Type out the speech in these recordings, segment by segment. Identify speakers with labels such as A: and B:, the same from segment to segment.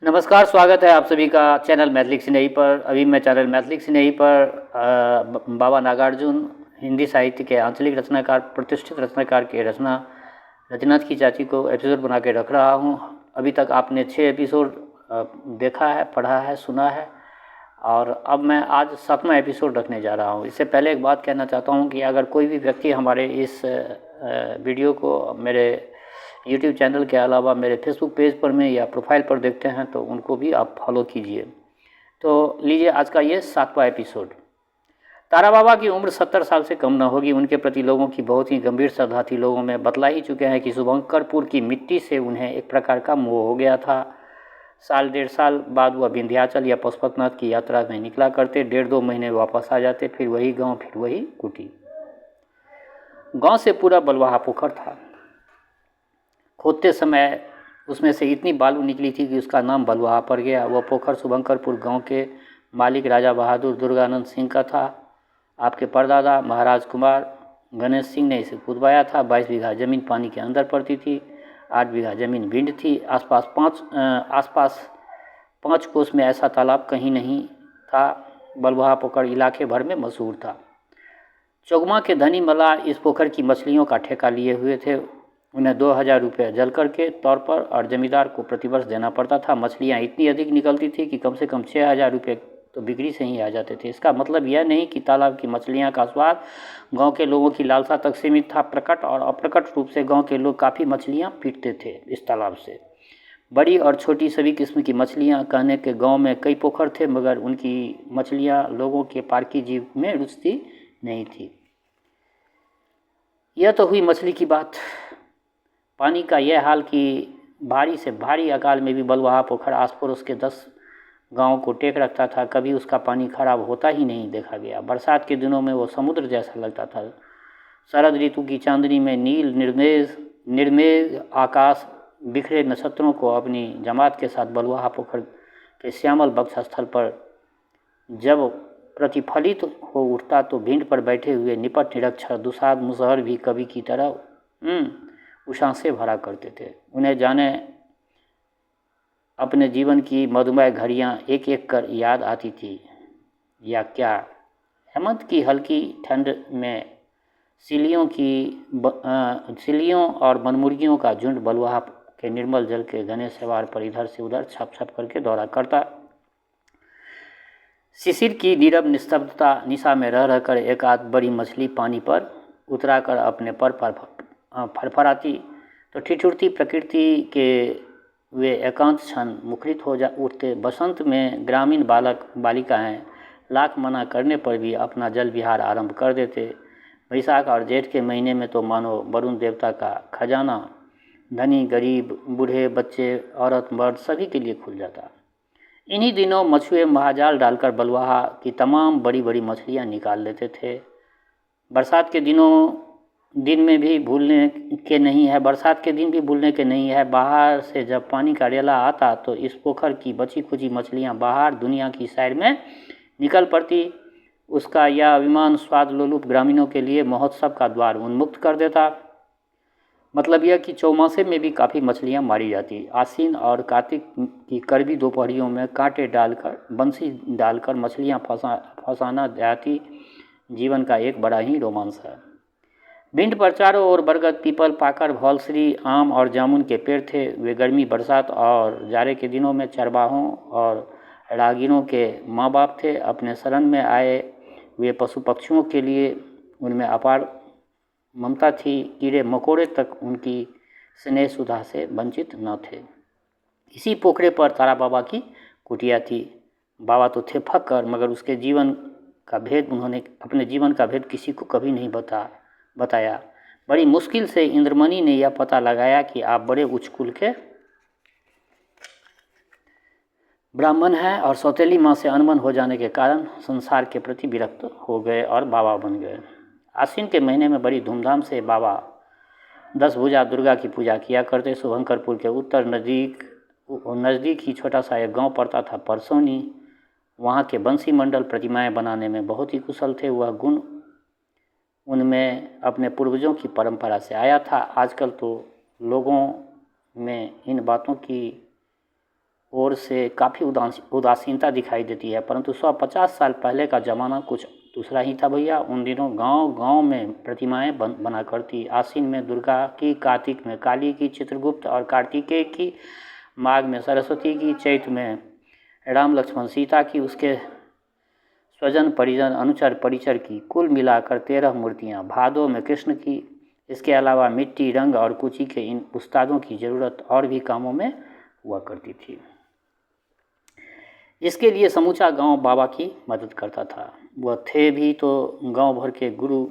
A: नमस्कार, स्वागत है आप सभी का चैनल मैथिली स्नेही पर। अभी मैं चैनल मैथिली स्नेही पर बाबा नागार्जुन हिंदी साहित्य के आंचलिक रचनाकार, प्रतिष्ठित रचनाकार के रचना रजनीनाथ की चाची को एपिसोड बना के रख रहा हूँ। अभी तक आपने 6 एपिसोड देखा है, पढ़ा है, सुना है और अब मैं आज 7वां एपिसोड रखने जा रहा हूँ। इससे पहले एक बात कहना चाहता हूँ कि अगर कोई भी व्यक्ति हमारे इस वीडियो को मेरे यूट्यूब चैनल के अलावा मेरे फेसबुक पेज पर में या प्रोफाइल पर देखते हैं तो उनको भी आप फॉलो कीजिए। तो लीजिए आज का ये 7वां एपिसोड। तारा बाबा की उम्र 70 साल से कम न होगी। उनके प्रति लोगों की बहुत ही गंभीर श्रद्धा थी। लोगों में बतला ही चुके हैं कि शुभंकरपुर की मिट्टी से उन्हें एक प्रकार का मोह हो गया था। साल 1.5 साल बाद वह विंध्याचल या पशुपतिनाथ की यात्रा में निकला करते। 1.5-2 महीने वापस आ जाते। फिर वही गाँव, फिर वही कुटी। गाँव से पूरा बलवाहा पोखर था। खोदते समय उसमें से इतनी बालू निकली थी कि उसका नाम बलवाहा पड़ गया। वह पोखर शुभंकरपुर गांव के मालिक राजा बहादुर दुर्गानंद सिंह का था। आपके परदादा महाराज कुमार गणेश सिंह ने इसे खुदवाया था। 22 बीघा ज़मीन पानी के अंदर पड़ती थी। 8 बीघा ज़मीन भिंड थी। आसपास 5 कोस में ऐसा तालाब कहीं नहीं था। बलवाहा पोखर इलाके भर में मशहूर था। चौगमा के धनी मल्लाह इस पोखर की मछलियों का ठेका लिए हुए थे। उन्हें 2000 रुपये जलकर के तौर पर और जमींदार को प्रतिवर्ष देना पड़ता था। मछलियाँ इतनी अधिक निकलती थी कि कम से कम 6000 रुपये तो बिक्री से ही आ जाते थे। इसका मतलब यह नहीं कि तालाब की मछलियाँ का स्वाद गांव के लोगों की लालसा तक सीमित था। प्रकट और अप्रकट रूप से गांव के लोग काफ़ी मछलियाँ पीटते थे इस तालाब से। बड़ी और छोटी सभी किस्म की मछलियाँ। कहने के गाँव में कई पोखर थे मगर उनकी मछलियाँ लोगों के पारकी जीव में रुचती नहीं थी। यह तो हुई मछली की बात। पानी का यह हाल कि भारी से भारी अकाल में भी बलवाहा पोखर आस पड़ोस के 10 गाँव को टेक रखता था। कभी उसका पानी खराब होता ही नहीं देखा गया। बरसात के दिनों में वो समुद्र जैसा लगता था। शरद ऋतु की चांदनी में नील निर्मेघ आकाश बिखरे नक्षत्रों को अपनी जमात के साथ बलवाहा पोखर के श्यामल वक्षस्थल पर जब प्रतिफलित हो उठता तो भिंड पर बैठे हुए निपट निरक्षर दुसाध मुसहर भी कवि की तरह उषा से भरा करते थे। उन्हें जाने अपने जीवन की मधुमय घड़ियाँ एक एक कर याद आती थी या क्या। हेमंत की हल्की ठंड में सिलियों और बनमुर्गियों का झुंड बलवाहा के निर्मल जल के घने सवार पर इधर से उधर छप छप करके दौड़ा करता। शिशिर की नीरव निस्तब्धता निशा में रह रहकर एक आध बड़ी मछली पानी पर उतरा कर अपने पर फरफराती तो ठिठुरती प्रकृति के वे एकांत क्षण मुखरित हो जा उठते। बसंत में ग्रामीण बालक बालिकाएं लाख मना करने पर भी अपना जल विहार आरंभ कर देते। बैसाख और जेठ के महीने में तो मानो वरुण देवता का खजाना धनी गरीब बूढ़े बच्चे औरत मर्द सभी के लिए खुल जाता। इन्हीं दिनों मछुए महाजाल डालकर बलवाहा की तमाम बड़ी बड़ी मछलियां निकाल लेते थे। बरसात के दिन में भी भूलने के नहीं है। बरसात के दिन भी भूलने के नहीं है। बाहर से जब पानी का रेला आता तो इस पोखर की बची खुची मछलियां बाहर दुनिया की सैर में निकल पड़ती। उसका यह अभिमान स्वाद लोलुप ग्रामीणों के लिए महोत्सव का द्वार उन्मुक्त कर देता। मतलब यह कि चौमासे में भी काफ़ी मछलियां मारी जाती। आसीन और कार्तिक की कड़वी दोपहरियों में कांटे डालकर बंसी डालकर मछलियां फंसाना देहाती जीवन का एक बड़ा ही रोमांस है। भिंड पर चारों ओर बरगद पीपल पाकर भौलसरी आम और जामुन के पेड़ थे। वे गर्मी बरसात और जाड़े के दिनों में चरवाहों और राहगीरों के माँ बाप थे। अपने शरण में आए वे पशु पक्षियों के लिए उनमें अपार ममता थी। कीड़े मकोड़े तक उनकी स्नेह सुधा से वंचित न थे। इसी पोखरे पर तारा बाबा की कुटिया थी। बाबा तो थे फक्कर मगर उसके जीवन का भेद उन्होंने अपने जीवन का भेद किसी को कभी नहीं बताया। बड़ी मुश्किल से इंद्रमणि ने यह पता लगाया कि आप बड़े उच्च कुल के ब्राह्मण हैं और सौतेली माँ से अनबन हो जाने के कारण संसार के प्रति विरक्त हो गए और बाबा बन गए। आश्विन के महीने में बड़ी धूमधाम से बाबा 10 भुजा दुर्गा की पूजा किया करते। शुभंकरपुर के उत्तर नज़दीक ही छोटा सा एक गांव पड़ता था परसौनी। वहाँ के बंसी मंडल प्रतिमाएं बनाने में बहुत ही कुशल थे। वह गुण उनमें अपने पूर्वजों की परंपरा से आया था। आजकल तो लोगों में इन बातों की ओर से काफ़ी उदासीनता दिखाई देती है, परंतु 150 साल पहले का ज़माना कुछ दूसरा ही था भैया। उन दिनों गांव-गांव में प्रतिमाएं बना करती। आश्विन में दुर्गा की, कार्तिक में काली की, चित्रगुप्त और कार्तिकेय की, माघ में सरस्वती की, चैत में राम लक्ष्मण सीता की, उसके स्वजन परिजन अनुचर परिचर की, कुल मिलाकर 13 मूर्तियाँ। भादों में कृष्ण की। इसके अलावा मिट्टी, रंग और कुची के इन उस्तादों की ज़रूरत और भी कामों में हुआ करती थी। इसके लिए समूचा गांव बाबा की मदद करता था। वह थे भी तो गांव भर के गुरु,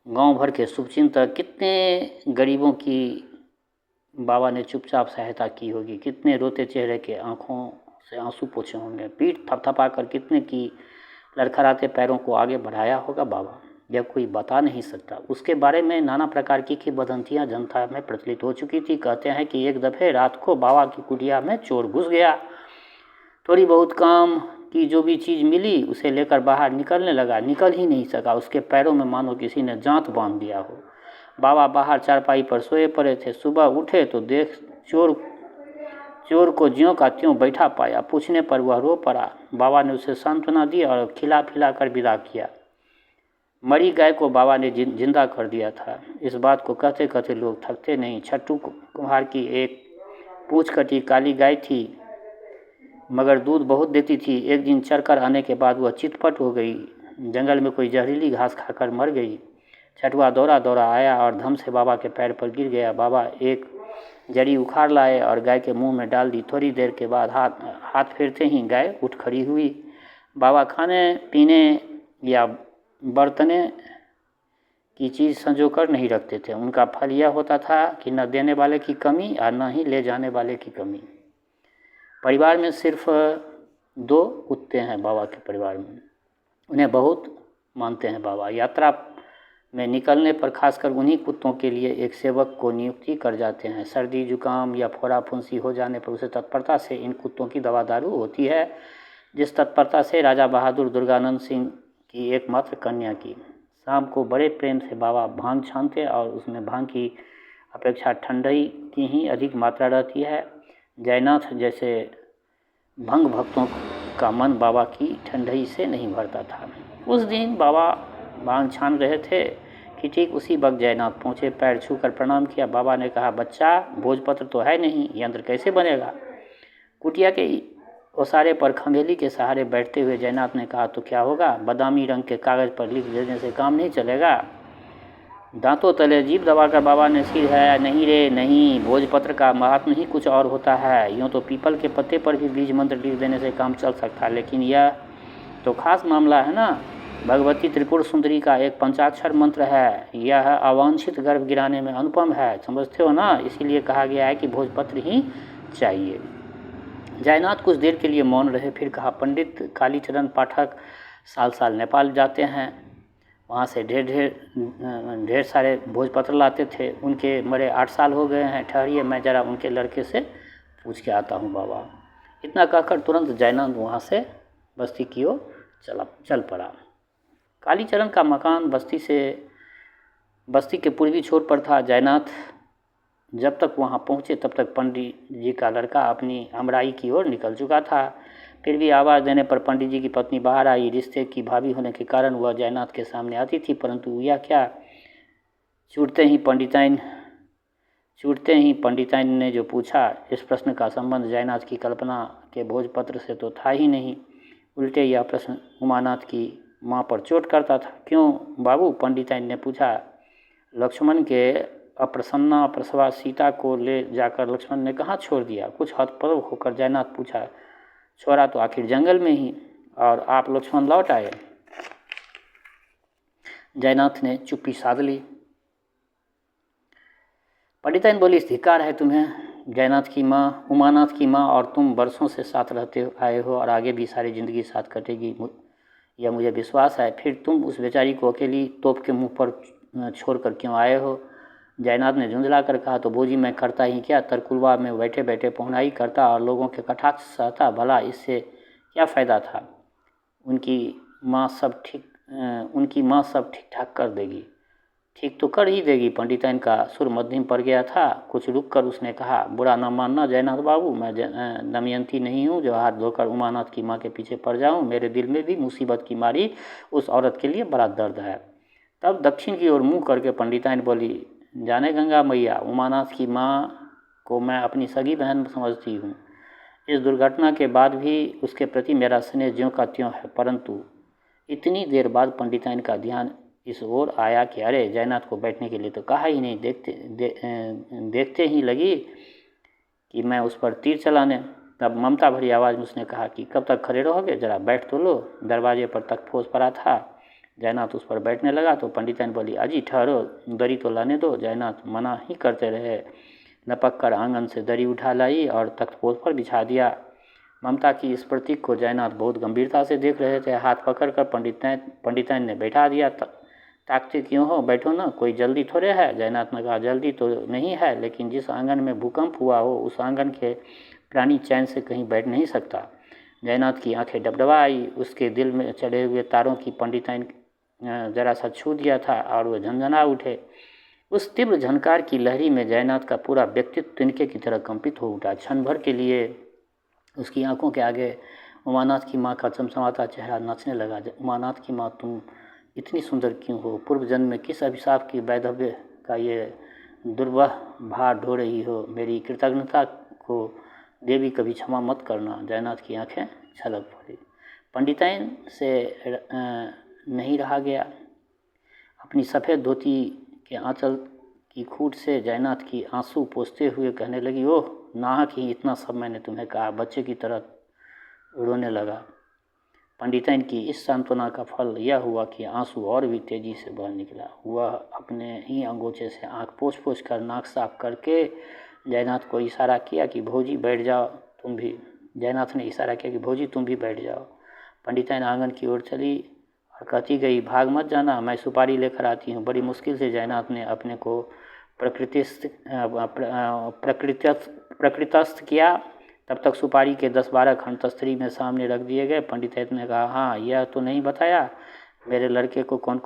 A: गांव भर के शुभचिंतक। कितने गरीबों की बाबा ने चुपचाप सहायता की होगी, कितने रोते चेहरे के आंखों से आंसू पोंछे होंगे, पीठ थपथपा कर कितने की लड़खड़ाते पैरों को आगे बढ़ाया होगा बाबा, यह कोई बता नहीं सकता। उसके बारे में नाना प्रकार की वदंतियाँ जनता में प्रचलित हो चुकी थी। कहते हैं कि एक दफ़े रात को बाबा की कुटिया में चोर घुस गया, थोड़ी बहुत काम की जो भी चीज़ मिली उसे लेकर बाहर निकलने लगा, निकल ही नहीं सका। उसके पैरों में मानो किसी ने जांत बांध दिया हो। बाबा बाहर चारपाई पर सोए पड़े थे। सुबह उठे तो देख चोर को ज्यों का त्यों बैठा पाया। पूछने पर वह रो पड़ा। बाबा ने उसे सांत्वना दी और खिला पिला कर विदा किया। मरी गाय को बाबा ने जिंदा कर दिया था। इस बात को कहते कहते लोग थकते नहीं। छट्टू कुम्हार की एक पूँछ कटी काली गाय थी, मगर दूध बहुत देती थी। एक दिन चरकर आने के बाद वह चितपट हो गई, जंगल में कोई जहरीली घास खाकर मर गई। छठुआ दौड़ा दौड़ा आया और धम से बाबा के पैर पर गिर गया। बाबा एक जड़ी उखाड़ लाए और गाय के मुंह में डाल दी। थोड़ी देर के बाद हाथ फेरते ही गाय उठ खड़ी हुई। बाबा खाने पीने या बर्तने की चीज़ संजोकर नहीं रखते थे। उनका फल यह होता था कि न देने वाले की कमी और न ही ले जाने वाले की कमी। परिवार में सिर्फ 2 कुत्ते हैं बाबा के परिवार में। उन्हें बहुत मानते हैं बाबा। यात्रा में निकलने पर खासकर उन्हीं कुत्तों के लिए एक सेवक को नियुक्ति कर जाते हैं। सर्दी जुकाम या फोड़ा फुंसी हो जाने पर उसे तत्परता से इन कुत्तों की दवा दारू होती है, जिस तत्परता से राजा बहादुर दुर्गानंद सिंह की एकमात्र कन्या की। शाम को बड़े प्रेम से बाबा भांग छानते और उसमें भांग की अपेक्षा ठंडई की ही अधिक मात्रा रहती है। जयनाथ जैसे भंग भक्तों का मन बाबा की ठंडई से नहीं भरता था। उस दिन बाबा भांग छान रहे थे कि ठीक उसी वक्त जयनाथ पहुँचे। पैर छूकर प्रणाम किया। बाबा ने कहा, बच्चा भोजपत्र तो है नहीं, यंत्र कैसे बनेगा? कुटिया के ओसारे पर खंभेली के सहारे बैठते हुए जयनाथ ने कहा, तो क्या होगा, बादामी रंग के कागज़ पर लिख देने से काम नहीं चलेगा? दांतों तले जीभ दबाकर बाबा ने सिर हिलाया। नहीं रे नहीं, भोजपत्र का महात्म ही कुछ और होता है। यूँ तो पीपल के पत्ते पर भी बीज मंत्र लिख देने से काम चल सकता है, लेकिन यह तो खास मामला है ना। भगवती त्रिपुर सुंदरी का एक पंचाक्षर मंत्र है। यह अवांछित गर्भ गिराने में अनुपम है, समझते हो ना। इसीलिए कहा गया है कि भोजपत्र ही चाहिए। जयनाथ कुछ देर के लिए मौन रहे, फिर कहा, पंडित कालीचरण पाठक साल साल नेपाल जाते हैं, वहाँ से ढेर सारे भोजपत्र लाते थे। उनके मरे 8 साल हो गए हैं। ठहरिए, मैं ज़रा उनके लड़के से पूछ के आता हूँ बाबा। इतना कहकर तुरंत जयनाथ वहाँ से बस्ती की ओर चल पड़ा। कालीचरण का मकान बस्ती के पूर्वी छोर पर था। जयनाथ जब तक वहाँ पहुँचे तब तक पंडित जी का लड़का अपनी अमराई की ओर निकल चुका था। फिर भी आवाज़ देने पर पंडित जी की पत्नी बाहर आई। रिश्ते की भाभी होने के कारण वह जयनाथ के सामने आती थी, परंतु यह क्या, छूटते ही पंडिताइन ने जो पूछा, इस प्रश्न का संबंध जयनाथ की कल्पना के भोजपत्र से तो था ही नहीं। उल्टे यह प्रश्न उमानाथ की माँ पर चोट करता था। क्यों बाबू, पंडिताइन ने पूछा। लक्ष्मण के अप्रसन्ना प्रसवा सीता को ले जाकर लक्ष्मण ने कहाँ छोड़ दिया? कुछ हतप्रभ होकर जयनाथ पूछा। छोड़ा तो आखिर जंगल में ही, और आप लक्ष्मण लौट आए? जयनाथ ने चुप्पी साध ली। पंडिताइन बोली, धिक्कार है तुम्हें। जयनाथ की माँ, उमानाथ की माँ और तुम बरसों से साथ रहते आए हो और आगे भी सारी जिंदगी साथ कटेगी, यह मुझे विश्वास है। फिर तुम उस बेचारी को अकेली तोप के मुंह पर छोड़कर क्यों आए हो? जयनाथ ने झुंझला कर कहा, तो बोझी मैं करता ही क्या, तरकुलवा में बैठे बैठे पहुनाई करता और लोगों के कटाक्ष सहता, भला इससे क्या फ़ायदा था? उनकी माँ सब ठीक ठाक कर देगी। ठीक तो कर ही देगी। पंडिताइन का सुर मध्यम पड़ गया था। कुछ रुक कर उसने कहा, बुरा न मानना जयनाथ बाबू, मैं दमयंती नहीं हूँ जो हाथ धोकर उमानाथ की माँ के पीछे पड़ जाऊँ। मेरे दिल में भी मुसीबत की मारी उस औरत के लिए बड़ा दर्द है। तब दक्षिण की ओर मुँह करके पंडिताइन बोली, जाने गंगा मैया, उमानाथ की माँ को मैं अपनी सगी बहन समझती हूँ। इस दुर्घटना के बाद भी उसके प्रति मेरा स्नेह ज्यों का त्यों है। परंतु इतनी देर बाद पंडिताइन का ध्यान इस ओर आया कि अरे, जयनाथ को बैठने के लिए तो कहा ही नहीं। देखते ही लगी कि मैं उस पर तीर चलाने। तब ममता भरी आवाज़ में उसने कहा कि कब तक खड़े रहोगे, जरा बैठ तो लो। दरवाजे पर तख्त पोस पड़ा था। जयनाथ उस पर बैठने लगा तो पंडिताइन बोली, अजी ठहरो, दरी तो लाने दो। जयनाथ मना ही करते रहे। लपक कर आंगन से दरी उठा लाई और तख्त पोस पर बिछा दिया। ममता की इस प्रतीक को जयनाथ बहुत गंभीरता से देख रहे थे। हाथ पकड़कर पंडिताइन ने बैठा दिया। ताकते क्यों हो, बैठो ना, कोई जल्दी थोड़े है। जयनाथ ने कहा, जल्दी तो नहीं है, लेकिन जिस आंगन में भूकंप हुआ हो उस आंगन के प्राणी चैन से कहीं बैठ नहीं सकता। जयनाथ की आंखें डबडबा आई। उसके दिल में चढ़े हुए तारों की पंडिताइन जरा सा छू दिया था और वो झंझना उठे। उस तीव्र झनकार की लहरी में जयनाथ का पूरा व्यक्तित्व तिनके की तरह कंपित हो उठा। क्षण भर के लिए उसकी आंखों के आगे उमानाथ की माँ का चमचमाता चेहरा नाचने लगा। उमानाथ की माँ, तुम इतनी सुंदर क्यों हो? पूर्व जन्म में किस अभिशाप की वैधव्य का ये दुर्वह भार ढो रही हो? मेरी कृतज्ञता को देवी कभी क्षमा मत करना। जयनाथ की आंखें छलक पड़ी। पंडिताइन से नहीं रहा गया। अपनी सफ़ेद धोती के आंचल की खूट से जयनाथ की आंसू पोंछते हुए कहने लगी, ओह नाहक ही इतना सब मैंने तुम्हें कहा। बच्चे की तरह रोने लगा। पंडिताइन की इस सांत्वना का फल यह हुआ कि आंसू और भी तेजी से बह निकला। वह अपने ही अंगोछे से आंख पोंछ कर नाक साफ करके जयनाथ को इशारा किया कि भौजी बैठ जाओ तुम भी। जयनाथ ने इशारा किया कि भौजी तुम भी बैठ जाओ। पंडिताइन आंगन की ओर चली और कहती गई, भाग मत जाना, मैं सुपारी लेकर आती हूँ। बड़ी मुश्किल से जयनाथ ने अपने को प्रकृतिस्थ किया। तब तक सुपारी के 10-12 खंड तस्तरी में सामने रख दिए गए। पंडिताइन ने कहा, हाँ, यह तो नहीं बताया मेरे लड़के को कौन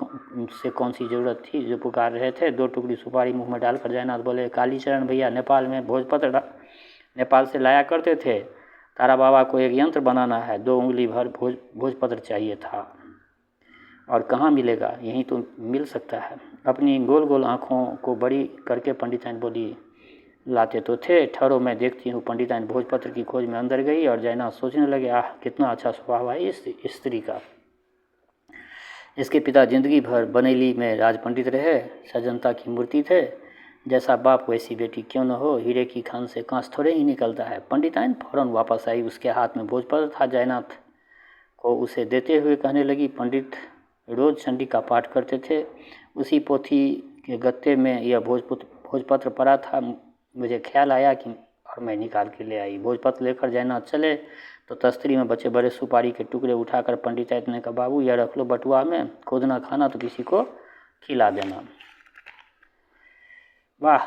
A: सी ज़रूरत थी जो पुकार रहे थे। 2 टुकड़ी सुपारी मुंह में डालकर जयनाथ बोले, कालीचरण भैया नेपाल में भोजपत्र नेपाल से लाया करते थे। तारा बाबा को एक यंत्र बनाना है, 2 उंगली भर भोजपत्र चाहिए था और कहाँ मिलेगा? यहीं तो मिल सकता है। अपनी गोल गोल आँखों को बड़ी करके पंडिताइन बोली, लाते तो थे, ठहरो मैं देखती हूँ। पंडिताइन भोजपत्र की खोज में अंदर गई और जयनाथ सोचने लगे, आह कितना अच्छा स्वभाव है इस स्त्री का। इसके पिता जिंदगी भर बनेली में राज पंडित रहे, सज्जनता की मूर्ति थे। जैसा बाप वैसी बेटी क्यों न हो, हीरे की खान से कांच थोड़े ही निकलता है। पंडिताइन फौरन वापस आई। उसके हाथ में भोजपत्र था। जयनाथ को उसे देते हुए कहने लगी, पंडित रोज चंडी का पाठ करते थे। उसी पोथी के गत्ते में यह भोजपत्र पड़ा था। मुझे ख्याल आया कि और मैं निकाल के ले आई। भोजपत्र लेकर जयनाथ चले तो तस्तरी में बचे बड़े सुपारी के टुकड़े उठाकर पंडिताइन ने कहा, बाबू यह रख लो बटुआ में, खुद ना खाना तो किसी को खिला देना। वाह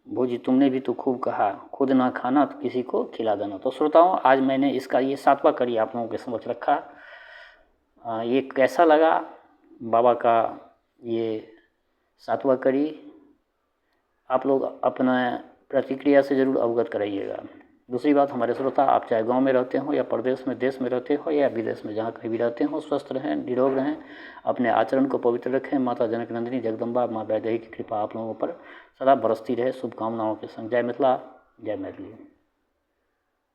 A: भोजी, तुमने भी तो खूब कहा, खुद ना खाना तो किसी को खिला देना। तो श्रोताओं, आज मैंने इसका ये 7वां कड़ी आप लोगों के समझ रखा। ये कैसा लगा बाबा का ये 7वां कड़ी? आप लोग अपना प्रतिक्रिया से ज़रूर अवगत कराइएगा। दूसरी बात, हमारे श्रोता, आप चाहे गांव में रहते हो या प्रदेश में, देश में रहते हो या विदेश में, जहाँ कहीं भी रहते हो, स्वस्थ रहें, निरोग रहें, अपने आचरण को पवित्र रखें। माता जनक नंदिनी जगदम्बा माँ वैदेही की कृपा आप लोगों पर सदा बरसती रहे। शुभकामनाओं के संग। जय मिथिला, जय मैथिली।